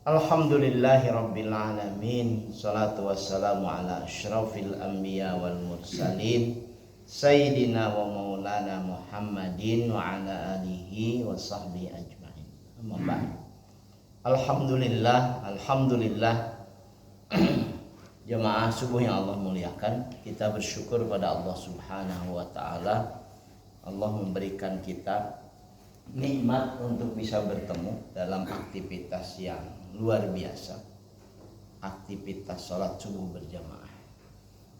Alhamdulillahi Rabbil Alamin. Salatu wassalamu ala asyrafil anbiya wal mursalin Sayyidina wa maulana Muhammadin wa ala alihi wa sahbihi ajma'in. Amma ba'd. Alhamdulillah Jemaah subuh yang Allah muliakan, kita bersyukur pada Allah Subhanahu wa taala. Allah memberikan kita nikmat untuk bisa bertemu dalam aktivitas yang luar biasa, aktivitas sholat subuh berjamaah.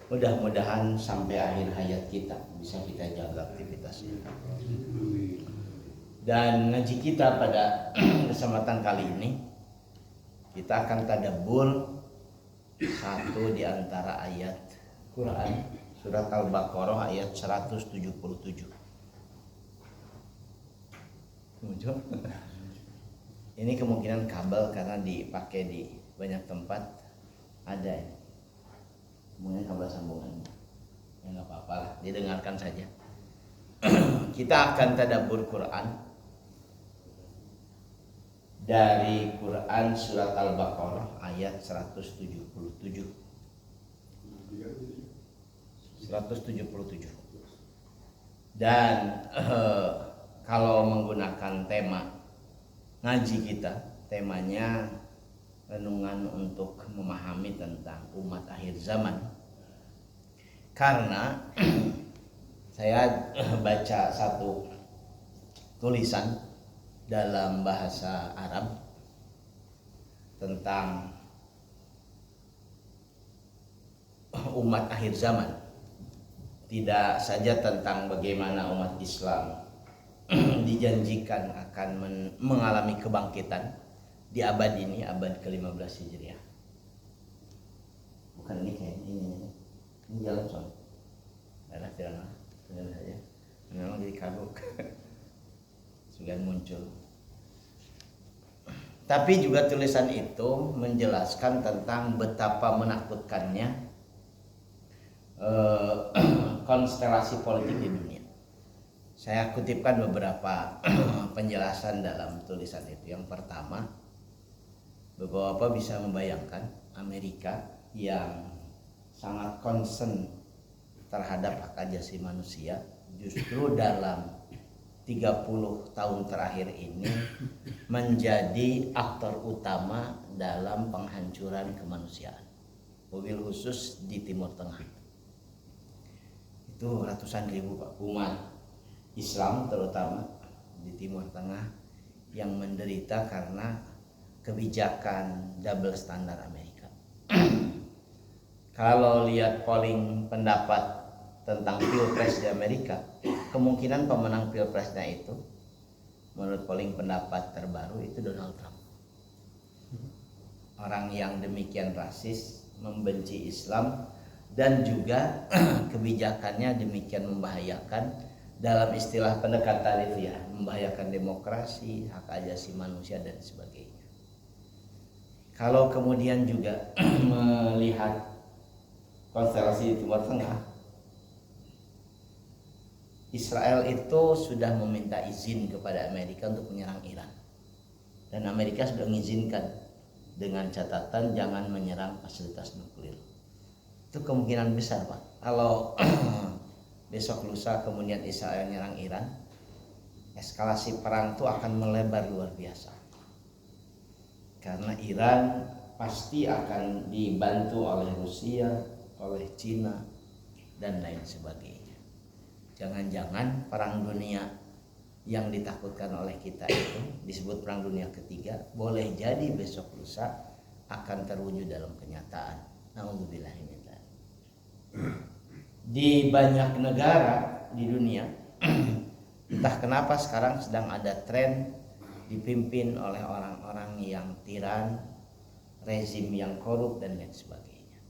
Mudah-mudahan sampai akhir hayat kita bisa kita jaga aktivitasnya. Dan ngaji kita pada kesempatan kali ini, kita akan tadabbur satu di antara ayat Quran, surat Al-Baqarah ayat 177. Ini kemungkinan kabel karena dipakai di banyak tempat ada. Kemudian kabel sambungan. Ya nggak apa-apa lah, didengarkan saja. Kita akan tadabbur Quran dari Quran surat Al-Baqarah ayat 177. Dan kalau menggunakan tema ngaji kita, temanya renungan untuk memahami tentang umat akhir zaman. Karena saya baca satu tulisan dalam bahasa Arab tentang umat akhir zaman. Tidak saja tentang bagaimana umat Islam dijanjikan akan mengalami kebangkitan di abad ini, abad ke-15 Hijriah. Bukan ini kayak ini jalan soal. Adalah jalan saja. Memang jadi kagok. Sudah muncul. Tapi juga tulisan itu menjelaskan tentang betapa menakutkannya konstelasi politik di dunia. Saya kutipkan beberapa penjelasan dalam tulisan itu. Yang pertama, Bapak bisa membayangkan Amerika yang sangat concern terhadap hak asasi manusia justru dalam 30 tahun terakhir ini menjadi aktor utama dalam penghancuran kemanusiaan, mobil khusus di Timur Tengah. Itu ratusan ribu umat Islam terutama di Timur Tengah yang menderita karena kebijakan double standar Amerika. Kalau lihat polling pendapat tentang pilpres di Amerika, kemungkinan pemenang pilpresnya itu menurut polling pendapat terbaru itu Donald Trump. Orang yang demikian rasis, membenci Islam, dan juga kebijakannya demikian membahayakan. Dalam istilah pendekatan itu ya, membahayakan demokrasi, hak asasi manusia dan sebagainya. Kalau kemudian juga melihat konstelasi di Timur Tengah, Israel itu sudah meminta izin kepada Amerika untuk menyerang Iran. Dan Amerika sudah mengizinkan dengan catatan jangan menyerang fasilitas nuklir. Itu kemungkinan besar, Pak. Kalau besok lusa kemudian Israel menyerang Iran, eskalasi perang itu akan melebar luar biasa. Karena Iran pasti akan dibantu oleh Rusia, oleh Cina, dan lain sebagainya. Jangan-jangan perang dunia yang ditakutkan oleh kita itu disebut perang dunia ketiga, boleh jadi besok lusa akan terwujud dalam kenyataan. Nauzubillah min dzalik. Di banyak negara di dunia, entah kenapa sekarang sedang ada tren dipimpin oleh orang-orang yang tiran, rezim yang korup dan lain sebagainya.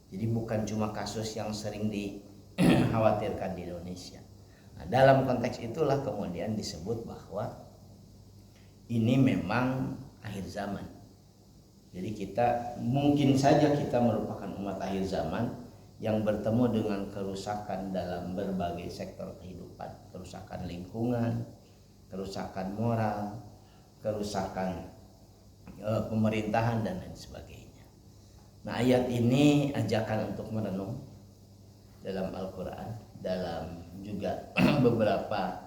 Jadi bukan cuma kasus yang sering dikhawatirkan di Indonesia. Nah, dalam konteks itulah kemudian disebut bahwa ini memang akhir zaman. Jadi mungkin saja kita merupakan umat akhir zaman yang bertemu dengan kerusakan dalam berbagai sektor kehidupan, kerusakan lingkungan, kerusakan moral, kerusakan pemerintahan dan lain sebagainya. Nah, ayat ini ajakan untuk merenung dalam Al-Quran, dalam juga beberapa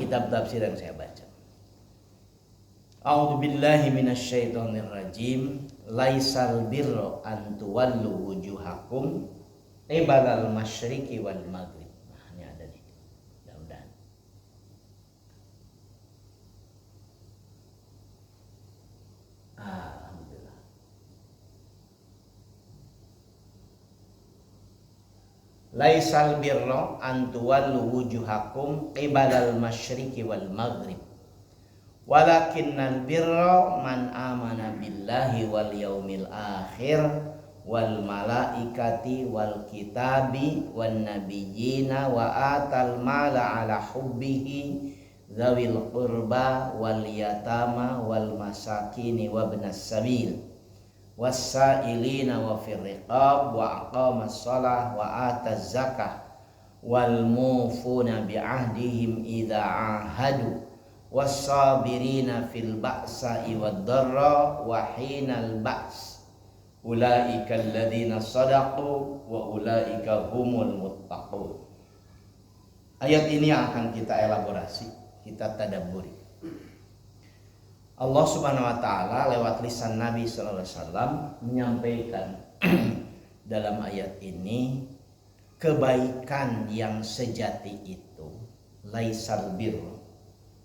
kitab tafsir yang saya baca. A'udzu billahi minasyaitonir rajim. Laisal birra an tuwallu wujuhakum qibalal masyriqi wal maghrib. Nah, ini ada nih. Mudah-mudahan. Alhamdulillah. Laisal birra an tuwallu wujuhakum qibalal masyriqi wal maghrib. Walakinnal birra man amana billahi wal yaumil akhir wal malaikati wal kitabi wan nabiyyina wa atal mala ala hubbihi dzawil qurba wal yatama wal masakini wa ibnas sabil wassailina wa fir riqab wa aqamas shalah wa ataz zakah wal mufuna bi ahdihim idza ahadu wassabirina fil ba'sa'i wad dharra wa hinal ba's ulaika alladzina shadaqu wa ulaika humul muttaqun. Ayat ini yang akan kita elaborasi, kita tadabburi. Allah Subhanahu wa taala lewat lisan Nabi sallallahu alaihi wasallam menyampaikan dalam ayat ini kebaikan yang sejati itu laisal birr,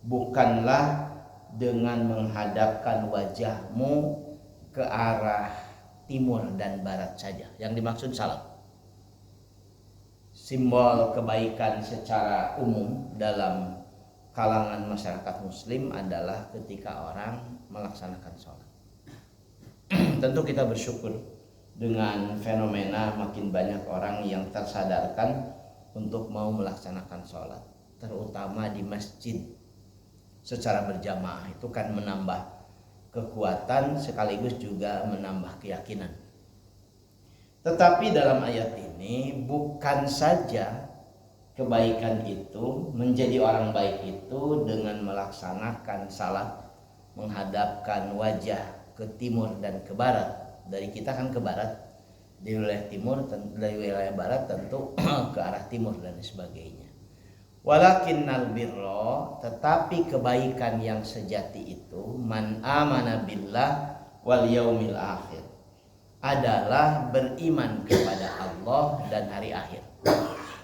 bukanlah dengan menghadapkan wajahmu ke arah timur dan barat saja. Yang dimaksud salam. Simbol kebaikan secara umum dalam kalangan masyarakat muslim adalah ketika orang melaksanakan sholat. Tentu kita bersyukur dengan fenomena makin banyak orang yang tersadarkan untuk mau melaksanakan sholat, terutama di masjid secara berjamaah. Itu kan menambah kekuatan sekaligus juga menambah keyakinan. Tetapi dalam ayat ini bukan saja kebaikan itu, menjadi orang baik itu dengan melaksanakan salat menghadapkan wajah ke timur dan ke barat. Dari kita kan ke barat, di wilayah timur, dari wilayah barat tentu ke arah timur dan sebagainya. Walakinnal birra, tetapi kebaikan yang sejati itu man amana billah wal yaumil akhir, adalah beriman kepada Allah dan hari akhir.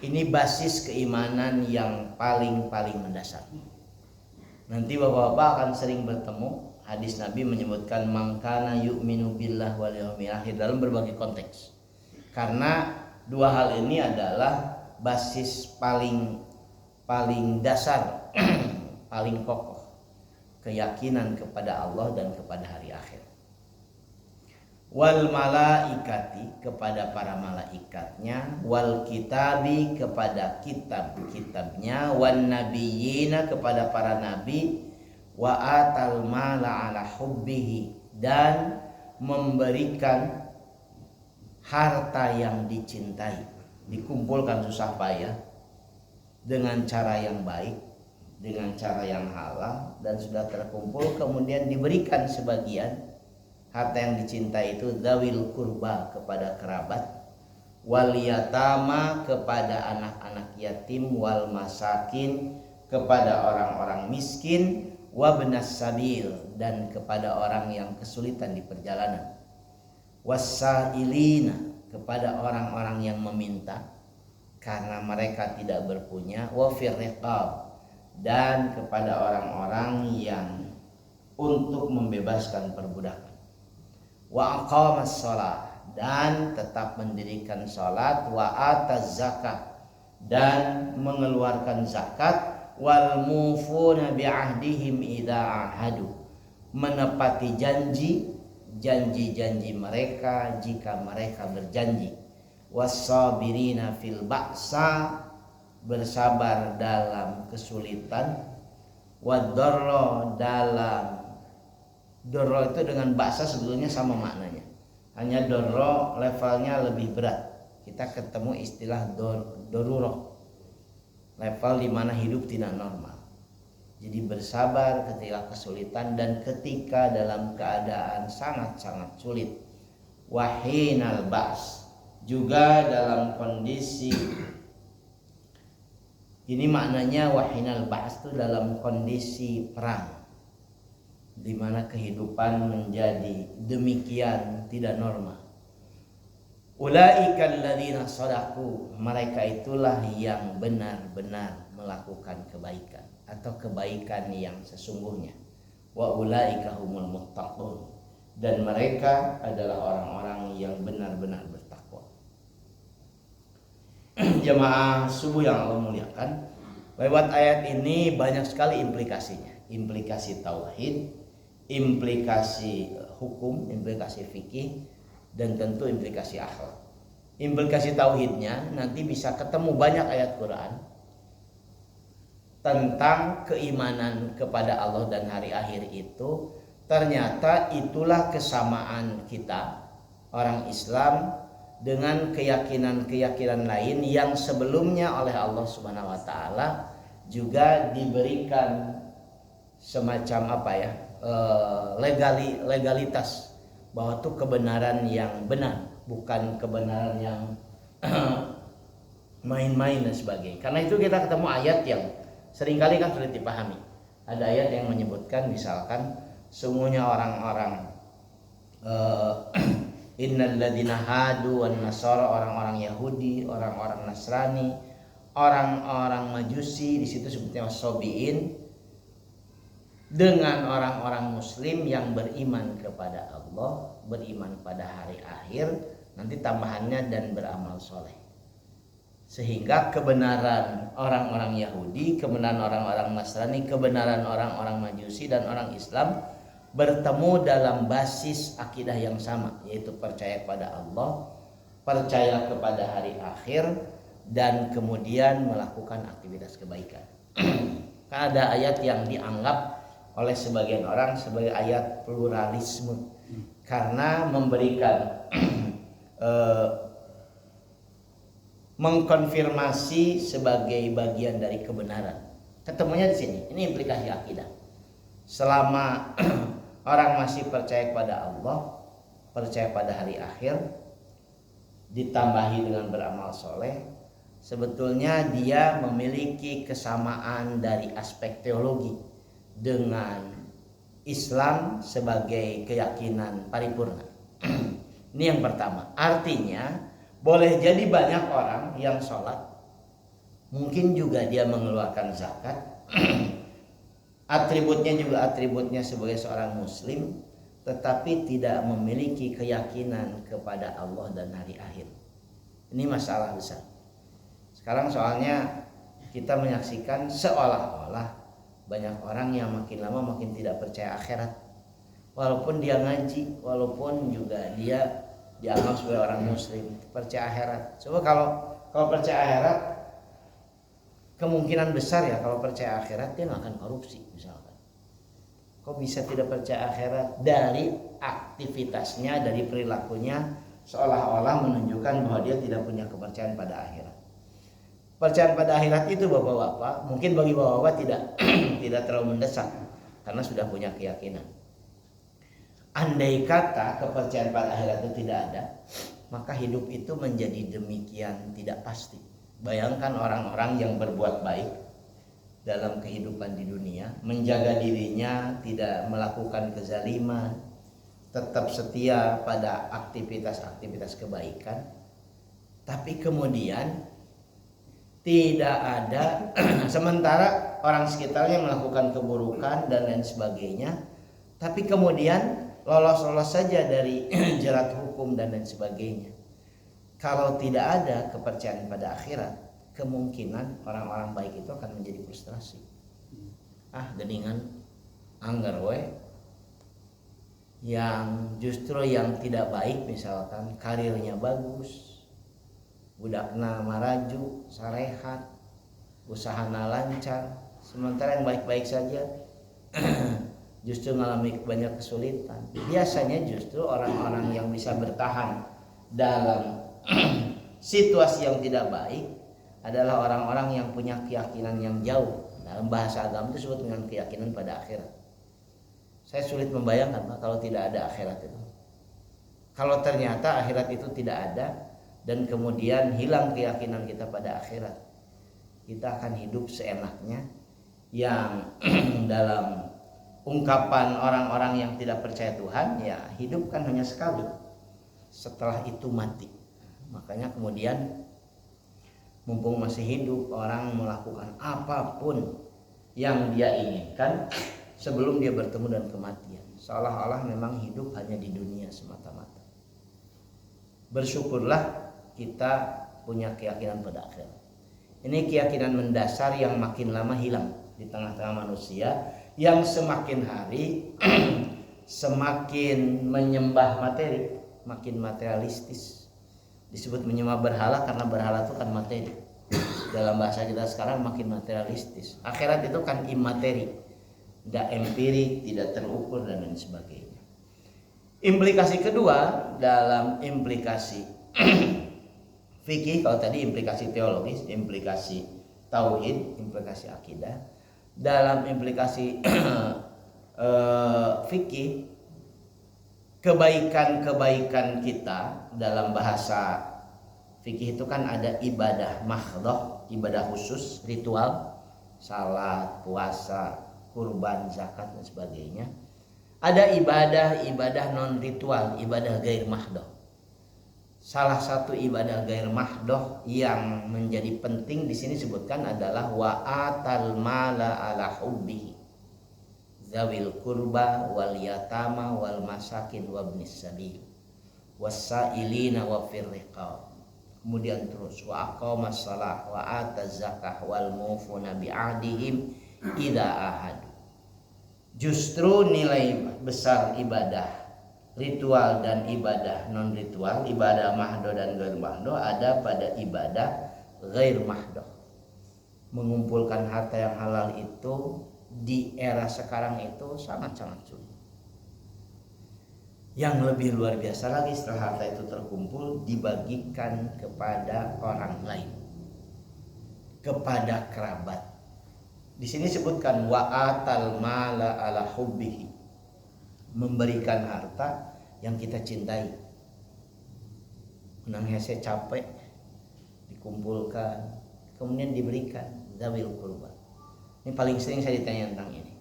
Ini basis keimanan yang paling mendasar. Nanti bapak-bapak akan sering bertemu hadis Nabi menyebutkan mangkana yu'minu billah wal yaumil akhir dalam berbagai konteks. Karena dua hal ini adalah basis paling dasar, paling kokoh keyakinan kepada Allah dan kepada hari akhir. Wal malaikati, kepada para malaikatnya, wal kitabi, kepada kitab-kitabnya, wan nabiyina, kepada para nabi, wa atal mala ala hubbihi, dan memberikan harta yang dicintai, dikumpulkan susah payah dengan cara yang baik, dengan cara yang halal, dan sudah terkumpul kemudian diberikan sebagian harta yang dicintai itu dzawil kurba, kepada kerabat, wal yatama, kepada anak-anak yatim, wal masakin, kepada orang-orang miskin, wa ibnas sabil, dan kepada orang yang kesulitan di perjalanan, wassailina, kepada orang-orang yang meminta karena mereka tidak berpunya, wa fir riqab, dan kepada orang-orang yang untuk membebaskan perbudakan, wa aqamas shalah, dan tetap mendirikan salat, wa ataz zakah, dan mengeluarkan zakat, wal mufuna bi ahdihim idza ahadu, menepati janji mereka jika mereka berjanji, wassabirina fil ba'sa, bersabar dalam kesulitan, waddarra, dalam dorro itu dengan baksa sebetulnya sama maknanya, hanya dorro levelnya lebih berat. Kita ketemu istilah doruro, level dimana hidup tidak normal. Jadi bersabar ketika kesulitan dan ketika dalam keadaan sangat-sangat sulit. Wahinal ba's, juga dalam kondisi ini, maknanya wahinal ba's itu dalam kondisi perang, di mana kehidupan menjadi demikian tidak normal. Ulaika alladzina shadaqu, mereka itulah yang benar-benar melakukan kebaikan atau kebaikan yang sesungguhnya. Wa ulaika humul muttaqun, dan mereka adalah orang-orang yang benar-benar bertakwa. Jemaah subuh yang Allah muliakan, lewat ayat ini banyak sekali implikasinya. Implikasi tauhid, implikasi hukum, implikasi fikih, dan tentu implikasi akhlak. Implikasi tauhidnya nanti bisa ketemu banyak ayat Quran tentang keimanan kepada Allah dan hari akhir itu. Ternyata itulah kesamaan kita orang Islam dengan keyakinan-keyakinan lain yang sebelumnya oleh Allah Subhanahu wa taala juga diberikan semacam legalitas bahwa itu kebenaran yang benar, bukan kebenaran yang main-main dan sebagainya. Karena itu kita ketemu ayat yang seringkali kan sulit dipahami. Ada ayat yang menyebutkan misalkan sungguhnya orang-orang innal ladzina hadu wan nasara, orang-orang Yahudi, orang-orang Nasrani, orang-orang Majusi, di situ sebutnya wasobiin, dengan orang-orang Muslim yang beriman kepada Allah, beriman pada hari akhir, nanti tambahannya dan beramal soleh. Sehingga kebenaran orang-orang Yahudi, kebenaran orang-orang Nasrani, kebenaran orang-orang Majusi dan orang Islam bertemu dalam basis akidah yang sama, yaitu percaya kepada Allah, percaya kepada hari akhir, dan kemudian melakukan aktivitas kebaikan. Karena ada ayat yang dianggap oleh sebagian orang sebagai ayat pluralisme karena memberikan mengkonfirmasi sebagai bagian dari kebenaran. Ketemunya di sini. Ini implikasi akidah. Selama orang masih percaya kepada Allah, percaya pada hari akhir, ditambahi dengan beramal soleh, sebetulnya dia memiliki kesamaan dari aspek teologi dengan Islam sebagai keyakinan paripurna. Ini yang pertama. Artinya boleh jadi banyak orang yang sholat, mungkin juga dia mengeluarkan zakat, atributnya juga atributnya sebagai seorang muslim, tetapi tidak memiliki keyakinan kepada Allah dan hari akhir. Ini masalah besar. Sekarang soalnya kita menyaksikan seolah-olah banyak orang yang makin lama makin tidak percaya akhirat. Walaupun dia ngaji, walaupun juga dia dianggap sebagai orang muslim, percaya akhirat. Coba kalau percaya akhirat, kemungkinan besar ya kalau percaya akhirat dia nggak akan korupsi misalkan. Kok bisa tidak percaya akhirat? Dari aktivitasnya, dari perilakunya, seolah-olah menunjukkan bahwa dia tidak punya kepercayaan pada akhirat. Percayaan pada akhirat itu bapak-bapak, mungkin bagi bapak-bapak tidak terlalu mendesak karena sudah punya keyakinan. Andai kata kepercayaan pada akhirat itu tidak ada, maka hidup itu menjadi demikian tidak pasti. Bayangkan orang-orang yang berbuat baik dalam kehidupan di dunia, menjaga dirinya, tidak melakukan kezaliman, tetap setia pada aktivitas-aktivitas kebaikan, tapi kemudian tidak ada sementara orang sekitarnya melakukan keburukan dan lain sebagainya, tapi kemudian lolos saja dari jerat hukum dan lain sebagainya. Kalau tidak ada kepercayaan pada akhirat, kemungkinan orang-orang baik itu akan menjadi frustrasi. Geningan anggar we, yang justru yang tidak baik misalkan karirnya bagus, budakna maraju, sarehat, usahana lancar, sementara yang baik-baik saja justru mengalami banyak kesulitan. Biasanya justru orang-orang yang bisa bertahan dalam situasi yang tidak baik adalah orang-orang yang punya keyakinan yang jauh. Dalam bahasa agama itu disebut dengan keyakinan pada akhirat. Saya sulit membayangkan Pak, kalau tidak ada akhirat itu. Kalau ternyata akhirat itu tidak ada dan kemudian hilang keyakinan kita pada akhirat, kita akan hidup seenaknya yang dalam ungkapan orang-orang yang tidak percaya Tuhan, ya hidup kan hanya sekali, setelah itu mati. Makanya kemudian mumpung masih hidup, orang melakukan apapun yang dia inginkan sebelum dia bertemu dengan kematian, seolah-olah memang hidup hanya di dunia semata-mata. Bersyukurlah kita punya keyakinan pada akhirat. Ini keyakinan mendasar yang makin lama hilang di tengah-tengah manusia, yang semakin hari semakin menyembah materi, makin materialistis. Disebut menyembah berhala karena berhala itu kan materi. Dalam bahasa kita sekarang makin materialistis. Akhirat itu kan imateri, tidak empirik, tidak terukur dan lain sebagainya. Implikasi kedua dalam implikasi fikih, kalau tadi implikasi teologis, implikasi tauhid, implikasi akidah. Dalam implikasi fikih, kebaikan-kebaikan kita dalam bahasa fikih itu kan ada ibadah mahdhah, ibadah khusus, ritual, salat, puasa, kurban, zakat dan sebagainya. Ada ibadah non ritual, ibadah gair mahdhah. Salah satu ibadah gair mahdhah yang menjadi penting di sini disebutkan adalah wa'atal mala ala hubbihi zawil kurba wal yatama wal masakin wabnis sabil wasailina wa firriqab. Kemudian terus wa aqamas shalah wa ataz zakah wal mufuna bi'adihim idza ahadu. Justru nilai besar ibadah ritual dan ibadah non ritual, ibadah mahdhah dan gair mahdhah ada pada ibadah gair mahdhah. Mengumpulkan harta yang halal itu di era sekarang itu sangat-sangat sulit. Yang lebih luar biasa lagi, setelah harta itu terkumpul, dibagikan kepada orang lain, kepada kerabat. Di sini sebutkan wa'atal mala ala hubbihi, memberikan harta yang kita cintai. Menang hese capek, dikumpulkan, kemudian diberikan zawil kurba. Ini paling sering saya ditanya tentang ini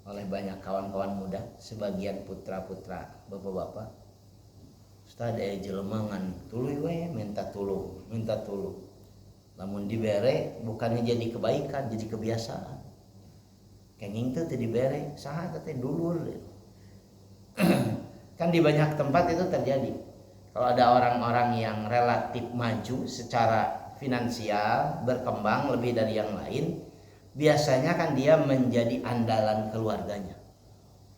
oleh banyak kawan-kawan muda, sebagian putra-putra bapak-bapak. Ustaz aya jelema ngan tuluy we minta tulung. Lamun dibere bukannya jadi kebaikan, jadi kebiasaan. Kenging teh dibere, saha teh dulur. Kan di banyak tempat itu terjadi. Kalau ada orang-orang yang relatif maju secara finansial, berkembang lebih dari yang lain, biasanya kan dia menjadi andalan keluarganya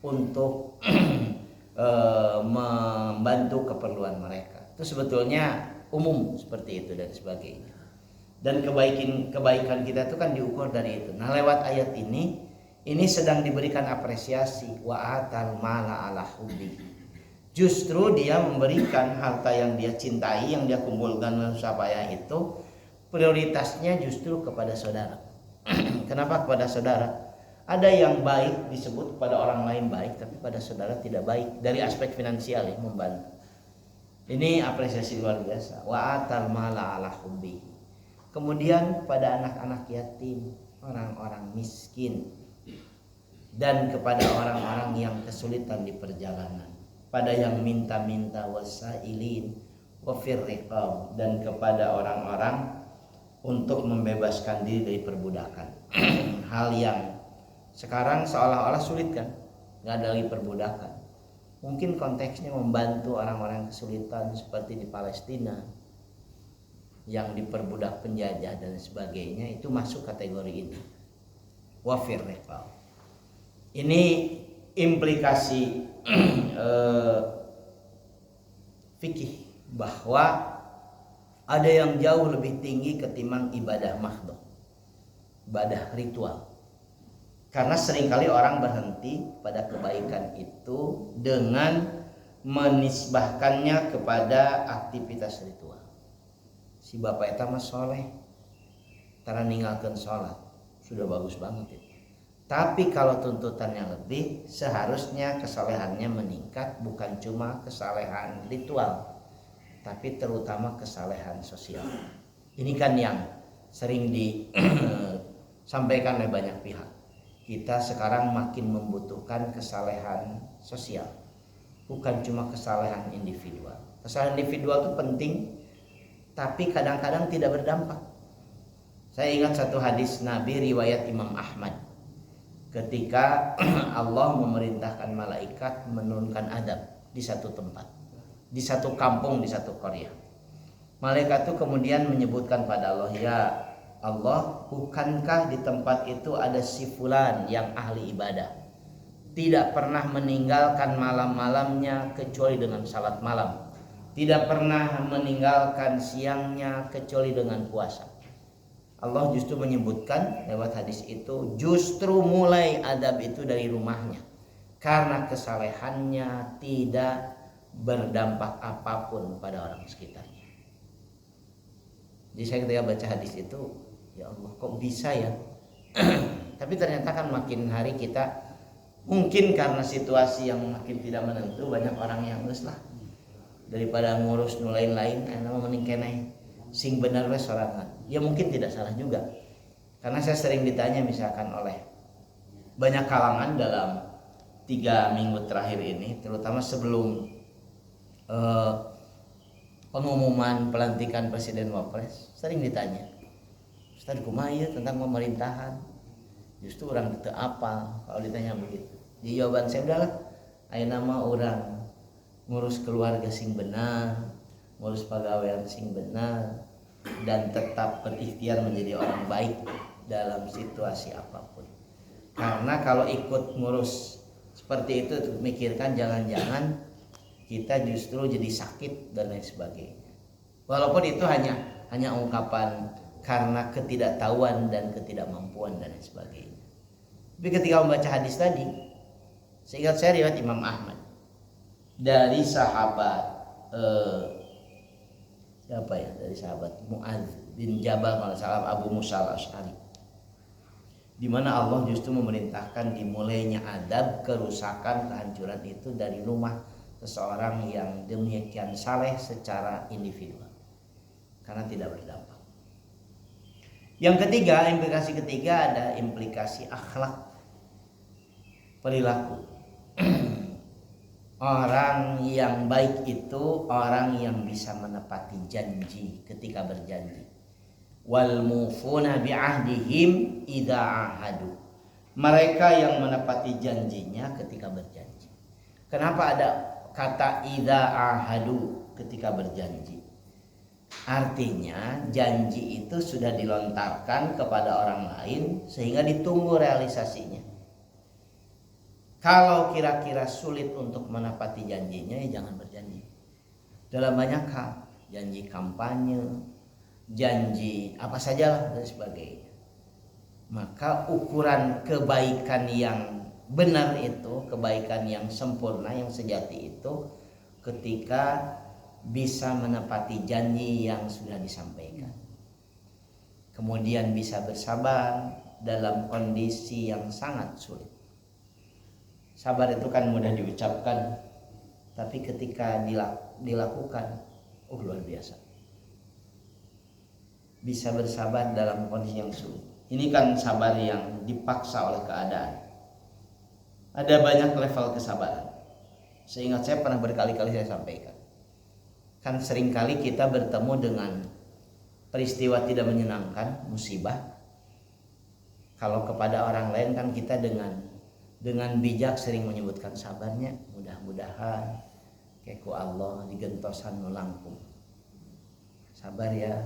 untuk membantu keperluan mereka. Itu sebetulnya umum seperti itu dan sebagainya. Dan kebaikan kita itu kan diukur dari itu. Nah, lewat ayat ini sedang diberikan apresiasi wa'atal mala ala hubbihi. Justru dia memberikan harta yang dia cintai, yang dia kumpulkan dengan susah payah itu, prioritasnya justru kepada saudara. Kenapa kepada saudara? Ada yang baik disebut kepada orang lain baik, tapi pada saudara tidak baik dari aspek finansial ya, membantu. Ini apresiasi luar biasa. Wa'atal mala ala hubbihi. Kemudian kepada anak-anak yatim, orang-orang miskin, dan kepada orang-orang yang kesulitan di perjalanan, pada yang minta-minta wasailin wa firriqab, dan kepada orang-orang untuk membebaskan diri dari perbudakan. Hal yang sekarang seolah-olah sulit kan, nggak ada lagi perbudakan. Mungkin konteksnya membantu orang-orang yang kesulitan seperti di Palestina yang diperbudak penjajah dan sebagainya, itu masuk kategori ini. Wa firriqab. Ini implikasi fikih bahwa ada yang jauh lebih tinggi ketimbang ibadah mahdhah, ibadah ritual. Karena seringkali orang berhenti pada kebaikan itu dengan menisbahkannya kepada aktivitas ritual. Si bapak eta mah soleh, tara ninggalkeun salat, sudah bagus banget itu. Tapi kalau tuntutannya lebih, seharusnya kesalehannya meningkat, bukan cuma kesalehan ritual, tapi terutama kesalehan sosial. Ini kan yang sering disampaikan oleh banyak pihak. Kita sekarang makin membutuhkan kesalehan sosial, bukan cuma kesalehan individual. Kesalehan individual itu penting, tapi kadang-kadang tidak berdampak. Saya ingat satu hadis Nabi riwayat Imam Ahmad, ketika Allah memerintahkan malaikat menurunkan adab di satu tempat, di satu kampung, di satu qaryah. Malaikat itu kemudian menyebutkan pada Allah, ya Allah, bukankah di tempat itu ada si fulan yang ahli ibadah, tidak pernah meninggalkan malam-malamnya kecuali dengan salat malam, tidak pernah meninggalkan siangnya kecuali dengan puasa. Allah justru menyebutkan lewat hadis itu, justru mulai adab itu dari rumahnya, karena kesalehannya tidak berdampak apapun pada orang sekitarnya. Jadi saya ketika baca hadis itu, ya Allah, kok bisa ya? Tapi ternyata kan makin hari kita, mungkin karena situasi yang makin tidak menentu, banyak orang yang lah daripada ngurus lain-lain, nama mending keneh sing benar wes sorangan. Ya mungkin tidak salah juga, karena saya sering ditanya misalkan oleh banyak kalangan dalam 3 minggu terakhir ini, terutama sebelum pengumuman pelantikan Presiden Wapres, sering ditanya, Ustaz kumaha ieu tentang pemerintahan. Justru orang itu apa kalau ditanya begitu. Di jawaban saya udahlah, ayeuna mah orang ngurus keluarga sing benar, ngurus pegawaian sing benar, dan tetap berikhtiar menjadi orang baik dalam situasi apapun. Karena kalau ikut ngurus seperti itu, mikirkan jangan-jangan kita justru jadi sakit dan lain sebagainya. Walaupun itu hanya ungkapan karena ketidaktahuan dan ketidakmampuan dan lain sebagainya. Tapi ketika membaca hadis tadi, seingat saya riwayat Imam Ahmad dari sahabat dari sahabat Mu'adz bin Jabal, kalau salah Abu Musa al-Asy'ari, di mana Allah justru memerintahkan dimulainya adab, kerusakan, kehancuran itu dari rumah seseorang yang demikian saleh secara individual, karena tidak berdampak. Yang ketiga, implikasi ketiga ada implikasi akhlak, perilaku. Orang yang baik itu orang yang bisa menepati janji ketika berjanji. Wal mufuna bi'ahdihim idza ahadu. Mereka yang menepati janjinya ketika berjanji. Kenapa ada kata idza ahadu ketika berjanji? Artinya janji itu sudah dilontarkan kepada orang lain sehingga ditunggu realisasinya. Kalau kira-kira sulit untuk menepati janjinya, ya jangan berjanji. Dalam banyak hal, janji kampanye, janji apa sajalah dan sebagainya. Maka ukuran kebaikan yang benar itu, kebaikan yang sempurna, yang sejati itu ketika bisa menepati janji yang sudah disampaikan. Kemudian bisa bersabar dalam kondisi yang sangat sulit. Sabar itu kan mudah diucapkan, tapi ketika dilakukan, luar biasa. Bisa bersabar dalam kondisi yang sulit. Ini kan sabar yang dipaksa oleh keadaan. Ada banyak level kesabaran. Seingat saya pernah berkali-kali saya sampaikan. Kan seringkali kita bertemu dengan peristiwa tidak menyenangkan, musibah. Kalau kepada orang lain kan kita dengan bijak sering menyebutkan sabarnya, mudah-mudahan keku Allah digentosan melangkung. Sabar ya,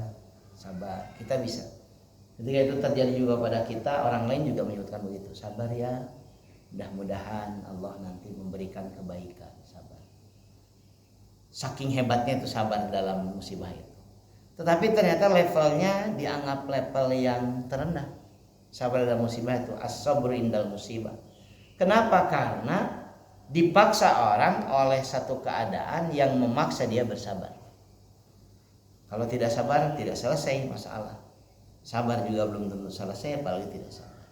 sabar. Kita bisa. Ketika itu terjadi juga pada kita, orang lain juga menyebutkan begitu. Sabar ya, mudah-mudahan Allah nanti memberikan kebaikan. Sabar. Saking hebatnya itu sabar dalam musibah itu. Tetapi ternyata levelnya dianggap level yang terendah. Sabar dalam musibah itu as-sabru indal musibah. Kenapa? Karena dipaksa orang oleh satu keadaan yang memaksa dia bersabar. Kalau tidak sabar tidak selesai masalah. Sabar juga belum tentu selesai, apalagi tidak sabar.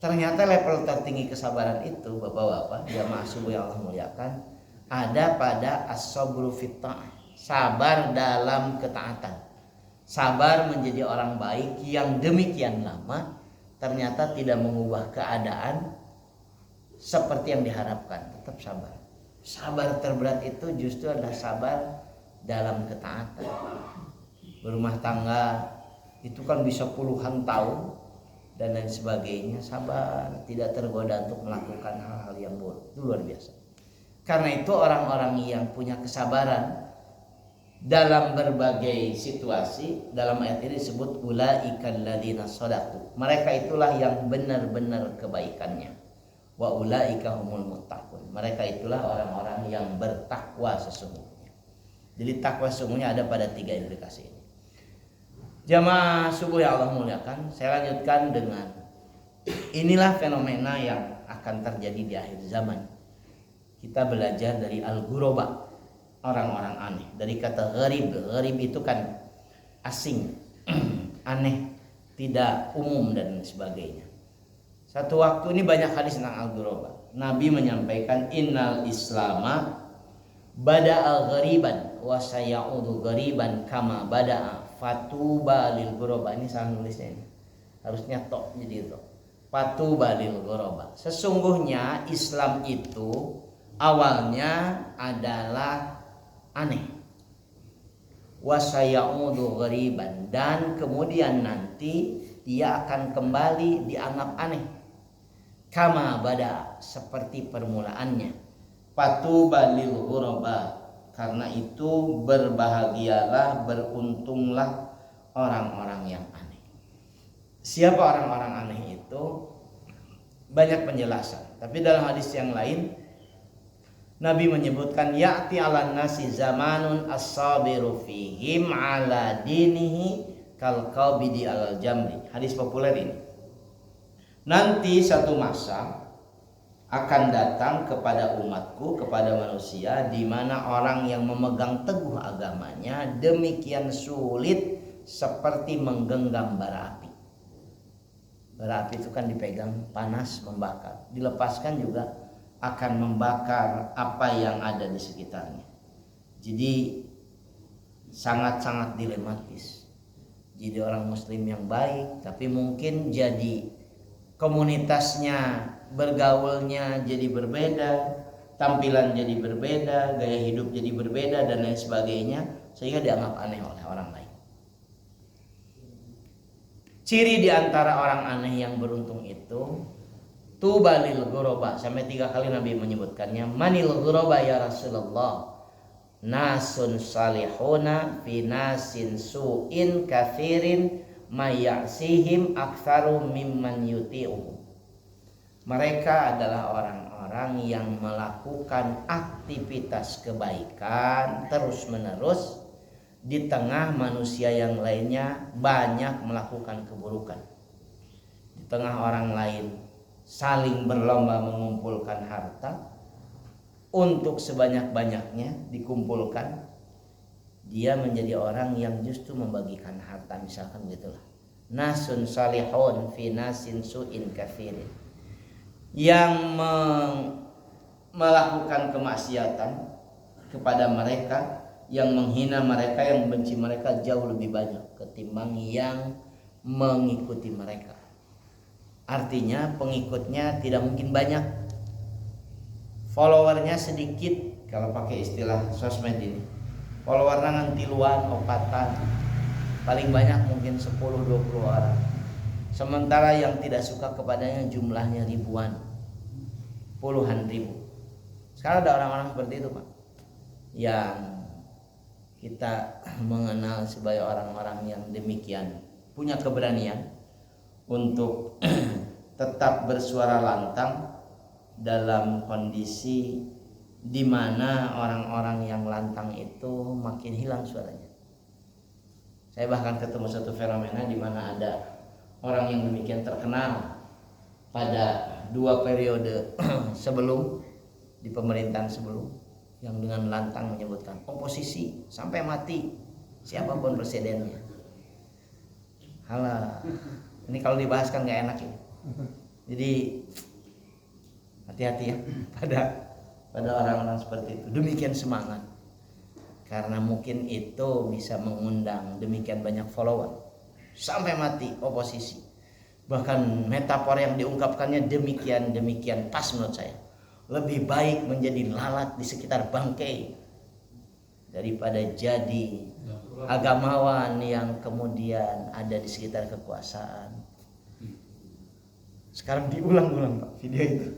Ternyata level tertinggi kesabaran itu, bapak-bapak, jamaah subuh yang Allah muliakan, ada pada as-sabru fit ta'ah, sabar dalam ketaatan. Sabar menjadi orang baik yang demikian lama ternyata tidak mengubah keadaan seperti yang diharapkan, tetap sabar. Sabar terberat itu justru adalah sabar dalam ketaatan. Berumah tangga itu kan bisa puluhan tahun dan lain sebagainya, sabar, tidak tergoda untuk melakukan hal-hal yang buruk. Itu luar biasa. Karena itu orang-orang yang punya kesabaran dalam berbagai situasi, dalam ayat ini disebut ulaikal ladzina shadaqu. Mereka itulah yang benar-benar kebaikannya. Wa ulaika humul muttaqun. Mereka itulah orang-orang yang bertakwa sesungguhnya. Jadi takwa sesungguhnya ada pada 3 implikasi ini. Jamaah subuh yang Allah muliakan, saya lanjutkan dengan inilah fenomena yang akan terjadi di akhir zaman. Kita belajar dari al-ghuraba, orang-orang aneh. Dari kata gharib, gharib itu kan asing, aneh, tidak umum dan sebagainya. Satu waktu ini banyak hadis tentang al-ghuraba. Nabi menyampaikan innal islama bada'a ghariban wa sayaudu ghariban kama bada'a fatuba lil ghuraba. Ini salah nulisnya ini. Harusnya tok jadi itu. Fatuba lil ghuraba. Sesungguhnya Islam itu awalnya adalah aneh. Wa sayaudu ghariban, dan kemudian nanti dia akan kembali dianggap aneh. Kama bada, seperti permulaannya. Fatuba lil ghuraba, karena itu berbahagialah, beruntunglah orang-orang yang aneh. Siapa orang-orang aneh itu? Banyak penjelasan. Tapi dalam hadis yang lain Nabi menyebutkan ya'ti 'alan nasi zamanun as-sabiru fihim 'ala dinihi kal qabidi 'alal jamri. Hadis populer ini. Nanti satu masa akan datang kepada umatku, kepada manusia, di mana orang yang memegang teguh agamanya demikian sulit seperti menggenggam bara api. Bara api itu kan dipegang panas, membakar. Dilepaskan juga akan membakar apa yang ada di sekitarnya. Jadi sangat-sangat dilematis. Jadi orang muslim yang baik, tapi mungkin jadi komunitasnya, bergaulnya jadi berbeda, tampilan jadi berbeda, gaya hidup jadi berbeda dan lain sebagainya, sehingga dianggap aneh oleh orang lain. Ciri di antara orang aneh yang beruntung itu tubalil ghuraba, sampai 3 kali Nabi menyebutkannya. Manil ghuraba ya Rasulullah? Nasun salihuna fi nasin su'in kafirin mayyasihim aktsaru mimman yuti'u. Mereka adalah orang-orang yang melakukan aktivitas kebaikan terus-menerus di tengah manusia yang lainnya banyak melakukan keburukan. Di tengah orang lain saling berlomba mengumpulkan harta untuk sebanyak-banyaknya dikumpulkan, dia menjadi orang yang justru membagikan harta, misalkan gitulah. Nasun salihun fi nasin su'in kafirin, yang melakukan kemaksiatan kepada mereka, yang menghina mereka, yang membenci mereka jauh lebih banyak ketimbang yang mengikuti mereka. Artinya pengikutnya tidak mungkin banyak, followernya sedikit. Kalau pakai istilah sosmed ini, followernya ngantiluan, opatan, paling banyak mungkin 10-20 orang. Sementara yang tidak suka kepadanya jumlahnya ribuan, puluhan ribu. Sekarang ada orang-orang seperti itu, Pak, yang kita mengenal sebagai orang-orang yang demikian punya keberanian untuk tetap bersuara lantang dalam kondisi di mana orang-orang yang lantang itu makin hilang suaranya. Saya bahkan ketemu satu fenomena di mana ada orang yang demikian terkenal pada 2 periode sebelum, di pemerintahan sebelum, yang dengan lantang menyebutkan oposisi sampai mati siapapun presidennya. Halah, ini kalau dibahas kan nggak enak ini. Jadi hati-hati ya pada orang-orang seperti itu. Demikian semangat, karena mungkin itu bisa mengundang demikian banyak follower sampai mati oposisi. Bahkan metafor yang diungkapkannya demikian pas menurut saya. Lebih baik menjadi lalat di sekitar bangkai daripada jadi agamawan yang kemudian ada di sekitar kekuasaan. Sekarang diulang-ulang Pak video itu.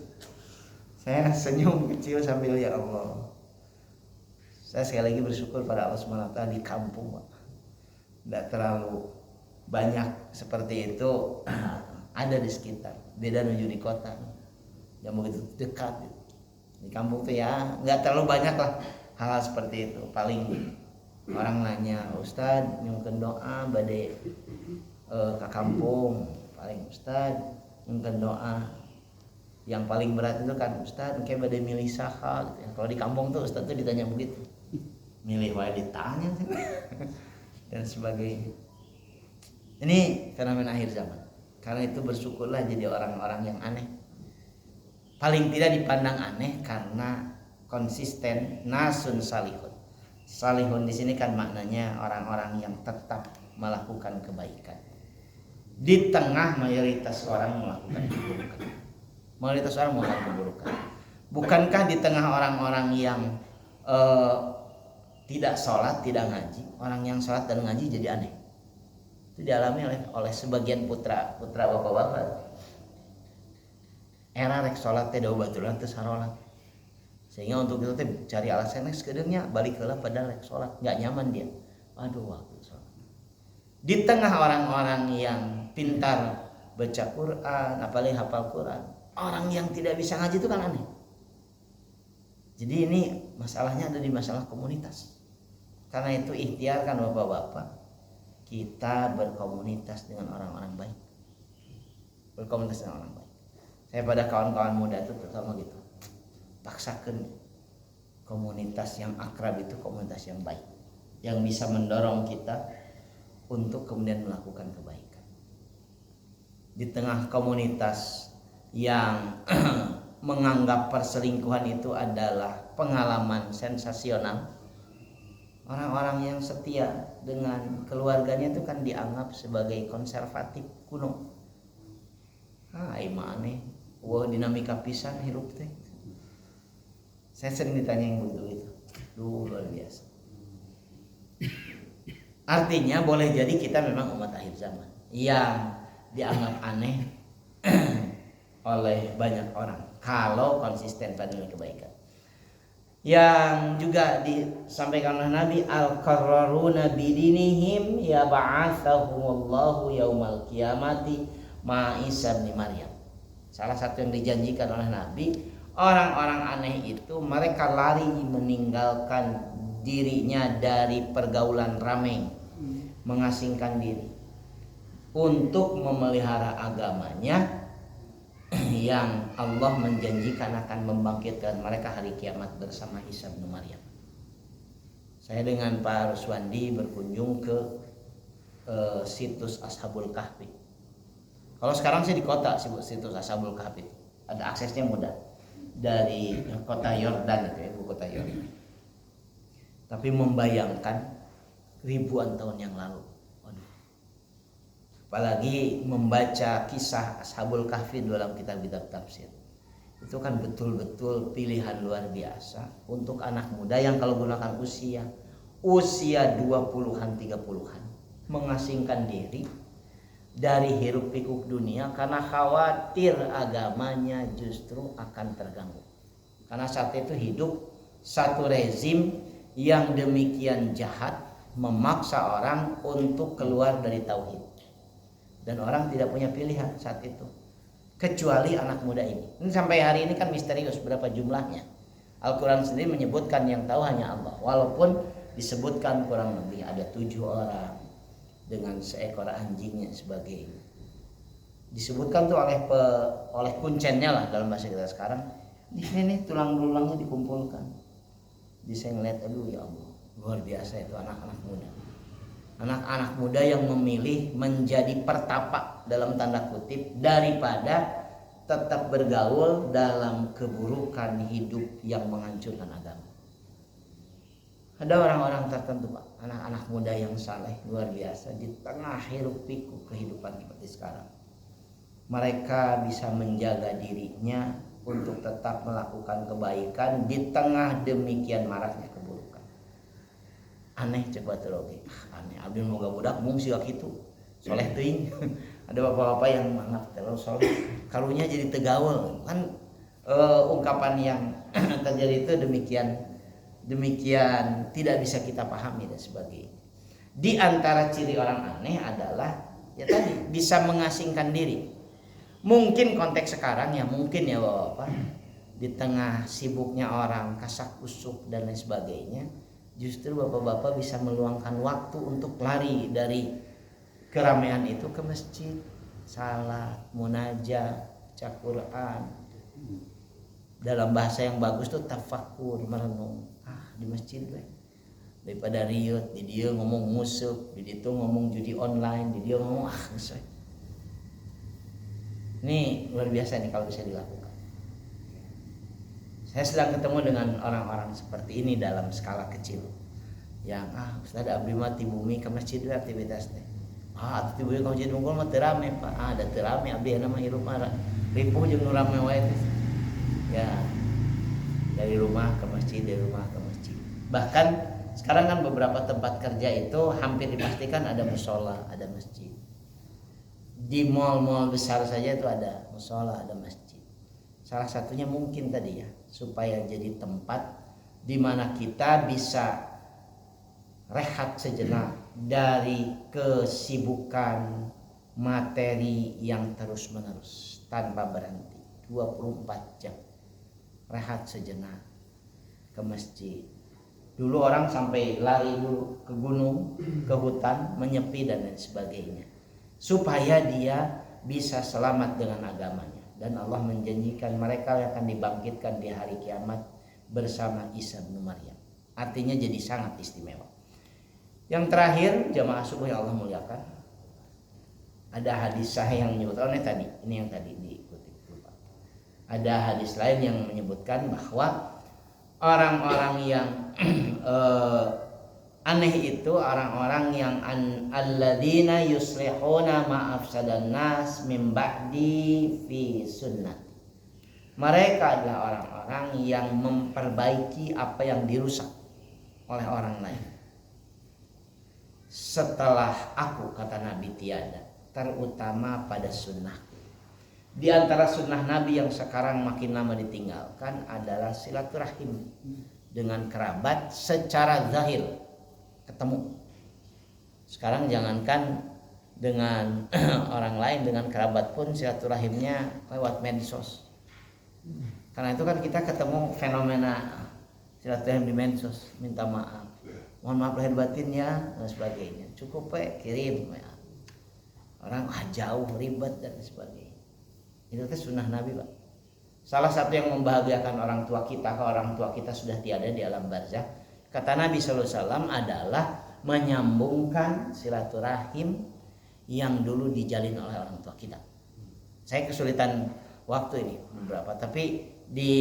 Saya senyum kecil sambil ya Allah. Saya sekali lagi bersyukur pada Allah SWT di kampung Pak. Tidak terlalu banyak seperti itu ada di sekitar. Beda menuju di kota yang begitu dekat. Di kampung tuh ya nggak terlalu banyak lah hal seperti itu. Paling orang nanya, Ustadz nyungkeun doa bade ke kampung. Paling Ustadz nyungkeun doa. Yang paling berat itu kan Ustadz kayak bade milih saha gitu ya. Kalau di kampung tuh Ustadz tuh ditanya begitu. Milih wae ditanya dan sebagainya. Ini fenomena akhir zaman. Karena itu bersyukurlah jadi orang-orang yang aneh. Paling tidak dipandang aneh karena konsisten, nasun salihun. Salihun di sini kan maknanya orang-orang yang tetap melakukan kebaikan. Di tengah mayoritas orang melakukan keburukan. Mayoritas orang melakukan keburukan. Bukankah di tengah orang-orang yang tidak sholat, tidak ngaji, orang yang sholat dan ngaji jadi aneh? Itu dialami oleh sebagian putra bapak-bapak. Era rek sholat teh dawa baturan teu sarolat. Sehingga untuk itu teh cari alasan sekedurnya balik heula pada rek sholat, enggak nyaman dia. Waduh waktu sholat. Di tengah orang-orang yang pintar baca Quran, apalagi hafal Quran, orang yang tidak bisa ngaji itu kan aneh. Jadi ini masalahnya ada di masalah komunitas. Karena itu ikhtiarkan bapak-bapak, kita berkomunitas dengan orang-orang baik. Berkomunitas dengan orang baik. Saya pada kawan-kawan muda itu terutama gitu. Paksakan komunitas yang akrab itu komunitas yang baik. Yang bisa mendorong kita untuk kemudian melakukan kebaikan. Di tengah komunitas yang menganggap perselingkuhan itu adalah pengalaman sensasional, orang-orang yang setia dengan keluarganya itu kan dianggap sebagai konservatif kuno. Ai maneh, wah dinamika pisan hirup teh. Saya sering ditanya yang begitu. Luar biasa. Artinya boleh jadi kita memang umat akhir zaman yang dianggap aneh oleh banyak orang kalau konsisten pada kebaikan. Yang juga disampaikan oleh Nabi, al-qarraruna bidinihim ya ba'athahumullahu yaumal qiyamati ma Isa bin Maryam. Salah satu yang dijanjikan oleh Nabi, orang-orang aneh itu mereka lari meninggalkan dirinya dari pergaulan ramai, mengasingkan diri untuk memelihara agamanya yang Allah menjanjikan akan membangkitkan mereka hari kiamat bersama Isa bin Maryam. Saya dengan Pak Ruswandi berkunjung ke situs Ashabul Kahfi. Kalau sekarang sih di kota situs Ashabul Kahfi, ada aksesnya mudah dari kota Yordan itu ya, ibu kota Yordan. Tapi membayangkan ribuan tahun yang lalu. Apalagi membaca kisah Ashabul Kahfi dalam kitab-kitab tafsir. Itu kan betul-betul pilihan luar biasa untuk anak muda yang kalau gunakan usia 20-an 30-an mengasingkan diri dari hiruk pikuk dunia karena khawatir agamanya justru akan terganggu. Karena saat itu hidup satu rezim yang demikian jahat memaksa orang untuk keluar dari tauhid. Dan orang tidak punya pilihan saat itu kecuali anak muda ini. Ini sampai hari ini kan misterius berapa jumlahnya. Al-Quran sendiri menyebutkan yang tahu hanya Allah. Walaupun disebutkan kurang lebih ada 7 orang dengan seekor anjingnya sebagai disebutkan tuh oleh kuncennya lah dalam bahasa kita sekarang. Di sini tulang-tulangnya dikumpulkan. Jadi saya ngeliat, aduh ya Allah, luar biasa itu anak-anak muda. Anak-anak muda yang memilih menjadi pertapa dalam tanda kutip daripada tetap bergaul dalam keburukan hidup yang menghancurkan agama. Ada orang-orang tertentu Pak, anak-anak muda yang saleh luar biasa di tengah hiruk pikuk kehidupan seperti sekarang. Mereka bisa menjaga dirinya untuk tetap melakukan kebaikan di tengah demikian maraknya keburukan. Aneh coba teroge. Aneh abdi moga budak mung sia kitu. Soleh teuing. Ada bapak-bapak yang menganggap terlalu soleh. Karunya jadi tegaul. Kan ungkapan yang terjadi itu demikian tidak bisa kita pahami dan sebagainya. Di antara ciri orang aneh adalah ya tadi bisa mengasingkan diri. Mungkin konteks sekarang ya mungkin ya Bapak, di tengah sibuknya orang kasak kusuk dan lain sebagainya, justru bapak-bapak bisa meluangkan waktu untuk lari dari keramaian itu ke masjid, salat, munajat, baca Quran. Dalam bahasa yang bagus tuh tafakur, merenung. Di masjid we. Daripada riut, di dia ngomong musuk, di itu ngomong judi online, di dia ngomong geus. Ini luar biasa nih kalau bisa dilakukan. Saya sedang ketemu dengan orang-orang seperti ini dalam skala kecil. Yang Ustaz abdi mah ti bumi ke masjid we aktivitas teh. Ti bumi ka masjid unggul mah teu rame Pak. Da teu rame abdi na mah hirup mah ripuh jeung nu rame wae teh. Ya. Dari rumah ke masjid, dari rumah ke masjid. Bahkan sekarang kan beberapa tempat kerja itu hampir dipastikan ada musola, ada masjid. Di mal-mal besar saja itu ada musola, ada masjid. Salah satunya mungkin tadi ya, supaya jadi tempat di mana kita bisa rehat sejenak dari kesibukan materi yang terus-menerus tanpa berhenti 24 jam. Rehat sejenak ke masjid. Dulu orang sampai lari dulu ke gunung, ke hutan, menyepi dan lain sebagainya. Supaya dia bisa selamat dengan agamanya. Dan Allah menjanjikan mereka yang akan dibangkitkan di hari kiamat bersama Isa bin Maryam. Artinya jadi sangat istimewa. Yang terakhir, jamaah subuh yang Allah muliakan. Ada hadis sahih yang menyebutkan tadi, ini yang tadi diikuti. Ada hadis lain yang menyebutkan bahwa orang-orang yang aneh itu orang-orang yang alladzina yuslihuna ma'afsadan nas min ba'di fi sunnati. Mereka adalah orang-orang yang memperbaiki apa yang dirusak oleh orang lain. Setelah aku, kata Nabi, tiada, terutama pada sunnahku. Di antara sunnah Nabi yang sekarang makin lama ditinggalkan adalah silaturahim dengan kerabat secara zahir. Ketemu. Sekarang jangankan dengan orang lain, dengan kerabat pun silaturahimnya lewat medsos. Karena itu kan kita ketemu fenomena silaturahim di medsos, minta maaf, mohon maaf lahir batin ya dan sebagainya. Cukup kirim ya. Orang jauh ribet dan sebagainya. Itu teh sunnah Nabi Pak. Salah satu yang membahagiakan orang tua kita kalau orang tua kita sudah tiada di alam barzakh, kata Nabi SAW adalah menyambungkan silaturahim yang dulu dijalin oleh orang tua kita. Saya kesulitan waktu ini beberapa, tapi di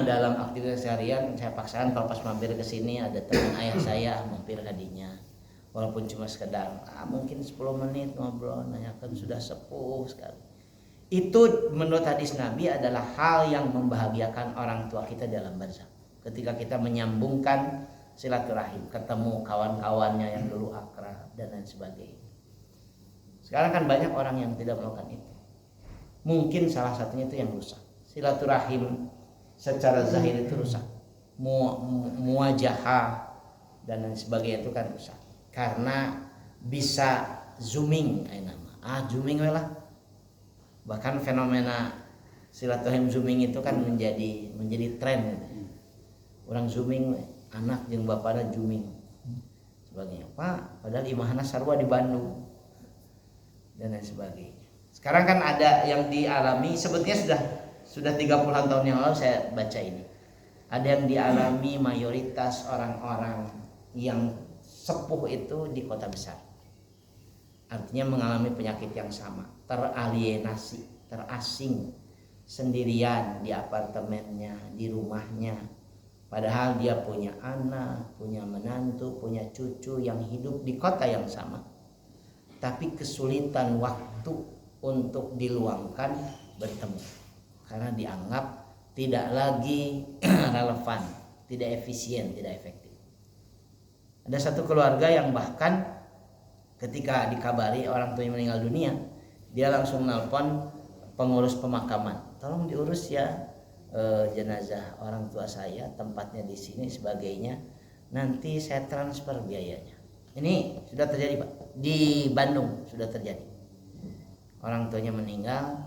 dalam aktivitas harian saya paksakan kalau pas mampir ke sini ada teman ayah saya mampir hadinya. Walaupun cuma sekedar mungkin 10 menit ngobrol, nanyakan sudah sepuh sekali. Itu menurut hadis Nabi adalah hal yang membahagiakan orang tua kita dalam barzakh. Ketika kita menyambungkan silaturahim, ketemu kawan-kawannya yang dulu akrab dan lain sebagainya. Sekarang kan banyak orang yang tidak melakukan itu. Mungkin salah satunya itu yang rusak. Silaturahim secara zahir itu rusak. Muwajahah dan lain sebagainya itu kan rusak. Karena bisa zooming zooming lah. Bahkan fenomena silaturahim zooming itu kan menjadi tren gitu. Orang zooming anak jeung bapana zooming sebagainya. Pak, padahal imahna sarua di Bandung dan lain sebagainya. Sekarang kan ada yang dialami, sebetulnya sudah 30-an tahun yang lalu saya baca ini. Ada yang dialami mayoritas orang-orang yang sepuh itu di kota besar. Artinya mengalami penyakit yang sama, teralienasi terasing, sendirian di apartemennya, di rumahnya. Padahal dia punya anak, punya menantu, punya cucu yang hidup di kota yang sama. Tapi kesulitan waktu untuk diluangkan bertemu. Karena dianggap tidak lagi relevan, tidak efisien, tidak efektif. Ada satu keluarga yang bahkan ketika dikabari orang tuanya meninggal dunia, dia langsung nelpon pengurus pemakaman, tolong diurus ya jenazah orang tua saya, tempatnya di sini sebagainya, nanti saya transfer biayanya. Ini sudah terjadi Pak, di Bandung sudah terjadi. Orang tuanya meninggal,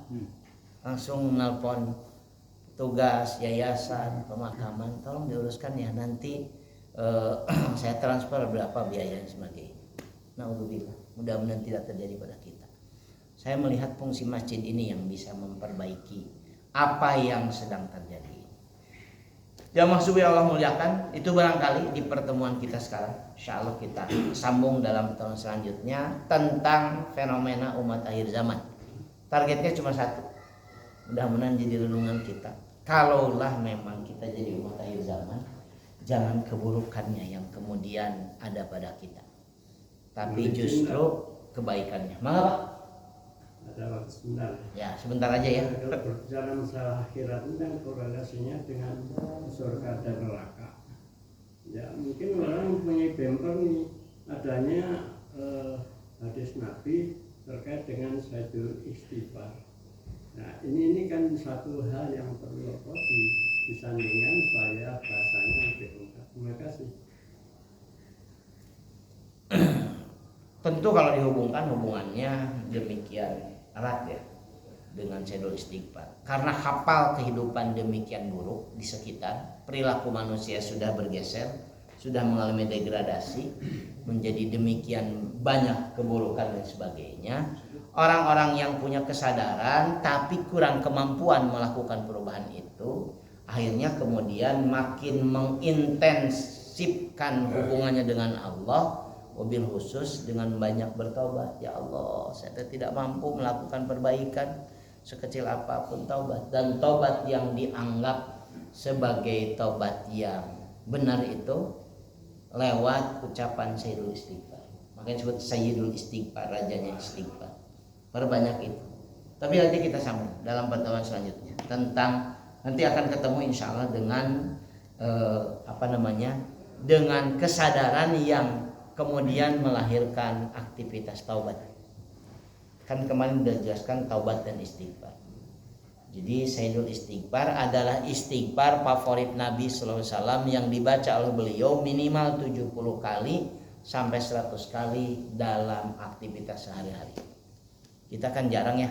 langsung nelpon tugas yayasan pemakaman, tolong diuruskan ya, nanti saya transfer berapa biayanya sebagainya. Naudzubillah, mudah-mudahan tidak terjadi pada kita. Saya melihat fungsi masjid ini yang bisa memperbaiki apa yang sedang terjadi. Jamaah subuh yang Allah muliakan, itu barangkali di pertemuan kita sekarang. Insya Allah kita sambung dalam tahun selanjutnya tentang fenomena umat akhir zaman. Targetnya cuma satu, mudah-mudahan jadi renungan kita. Kalaulah memang kita jadi umat akhir zaman, jangan keburukannya yang kemudian ada pada kita, tapi justru kebaikannya. Mangga Pak? Ada waktu sebentar. Ya, sebentar aja ya. Kalau berbicara masalah akhirat ini dan korelasinya dengan surga dan neraka. Ya, mungkin orang mempunyai bemper nih adanya hadis Nabi terkait dengan Sayyidul Istighfar. Nah, ini kan satu hal yang perlu disandingkan supaya bahasanya lebih lengkap. Terima kasih. Tentu kalau dihubungkan, hubungannya demikian erat ya dengan Sayyidul Istighfar. Karena hafal kehidupan demikian buruk di sekitar, perilaku manusia sudah bergeser, sudah mengalami degradasi, menjadi demikian banyak keburukan dan sebagainya. Orang-orang yang punya kesadaran tapi kurang kemampuan melakukan perubahan itu, akhirnya kemudian makin mengintensifkan hubungannya dengan Allah, mobil khusus dengan banyak bertobat. Ya Allah, saya tidak mampu melakukan perbaikan sekecil apapun, taubat. Dan taubat yang dianggap sebagai taubat yang benar itu lewat ucapan Sayyidul Istighfar. Makanya disebut Sayyidul Istighfar, rajanya istighfar. Perbanyak itu. Tapi nanti kita sambung dalam pertemuan selanjutnya tentang, nanti akan ketemu insya Allah dengan dengan kesadaran yang kemudian melahirkan aktivitas taubat. Kan kemarin sudah jelaskan taubat dan istighfar. Jadi Sayyidul Istighfar adalah istighfar favorit Nabi sallallahu alaihi wasallam yang dibaca oleh beliau minimal 70 kali sampai 100 kali dalam aktivitas sehari-hari. Kita kan jarang ya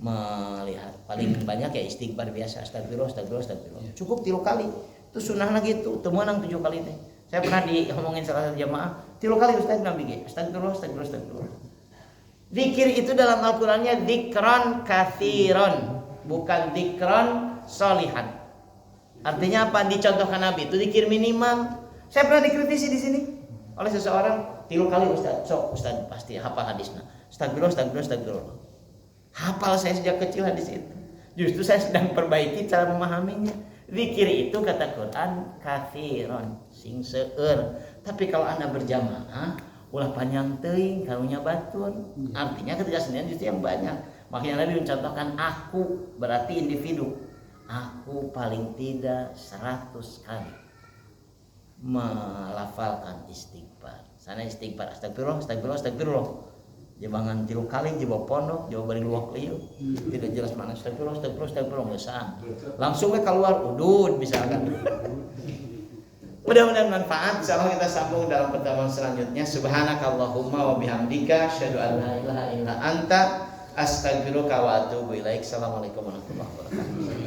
melihat, paling banyak ya istighfar biasa, astagfirullah, astagfirullah, astagfirullah. Cukup 3 kali. Itu sunnah gitu, temuan 7 kali teh. Saya pernah diomongin salah satu jamaah, 3 kali Ustaz Nabi ge, astagfirullah, astagfirullah, astagfirullah. Zikir itu dalam Al-Qur'annya dzikran katsiran, bukan dzikran sholihan. Artinya apa? Dicontohkan Nabi itu zikir minimal. Saya pernah dikritisi di sini oleh seseorang, 3 kali Ustaz. Sok Ustaz pasti hafal hadisnya. Astagfirullah, astagfirullah, astagfirullah. Hafal saya sejak kecil hadis itu. Justru saya sedang perbaiki cara memahaminya. Zikir itu kata Quran katsiran, sing seueur. Tapi kalau Anda berjamaah, ulah panjang teuing karunya batur. Artinya ketika sendirian justru yang banyak. Makanya Nabi mencontohkan aku, berarti individu. Aku paling tidak 100 kali melafalkan istighfar. Sana istighfar, astagfirullah, astagfirullah, astagfirullah. Jabangan 3 kali jiwa pondok, jiwa bari luak lieu. Tidak jelas mana astagfirullah, astagfirullah, astagfirullah besar. Langsung ke keluar udud misalkan. Mudah-mudahan manfaat. Insyaallah kita sambung dalam pertemuan selanjutnya. Subhanakallahumma wa bihamdika asyhadu an la ilaha illa anta astaghfiruka wa atubu ilaik. Assalamualaikum warahmatullahi wabarakatuh.